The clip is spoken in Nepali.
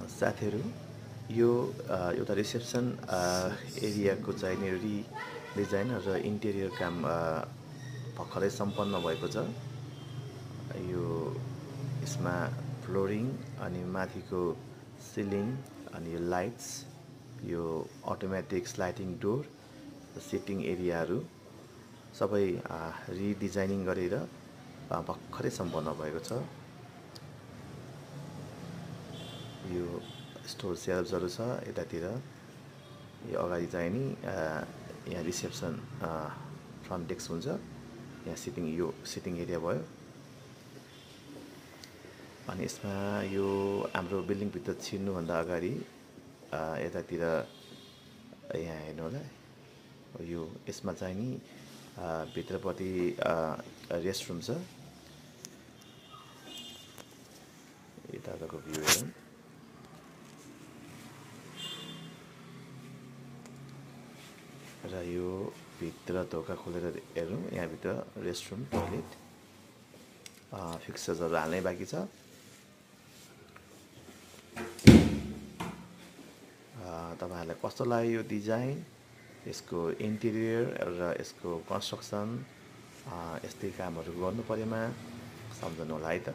साथीहरू यो एउटा रिसेप्सन एरियाको चाहिने डिजाइन र इन्टेरियर काम भर्खरै सम्पन्न भएको छ। यो यसमा फ्लोरिङ अनि माथिको सिलिङ अनि यो लाइट्स, यो अटोमेटिक स्लाइडिङ डोर, सिटिङ एरियाहरू सबै रिडिजाइनिङ गरेर भर्खरै सम्पन्न भएको छ। यो स्टोर सेल्फ्सहरू छ यतातिर। यो अगाडि चाहिँ नि यहाँ रिसेप्सन फ्रन्ट डेस्क हुन्छ। यहाँ सिटिङ एरिया भयो। अनि यसमा यो हाम्रो बिल्डिङभित्र छिर्नुभन्दा अगाडि यतातिर यहाँ हेर्नु होला। यो यसमा चाहिँ नि भित्रपट्टि रेस्टरुम छ। यताको भ्यू हेरौँ। र यो भित्र ढोका खोलेर हेरौँ। यहाँभित्र रेस्टरुम, टोयलेट, फिक्सर्सहरू हाल्नै बाँकी छ। तपाईहरुलाई कस्तो लाग्यो यो डिजाइन, यसको इन्टेरियर र यसको कन्स्ट्रक्सन, यस्तै कामहरू गर्नु परेमा सम्झनु होला है त।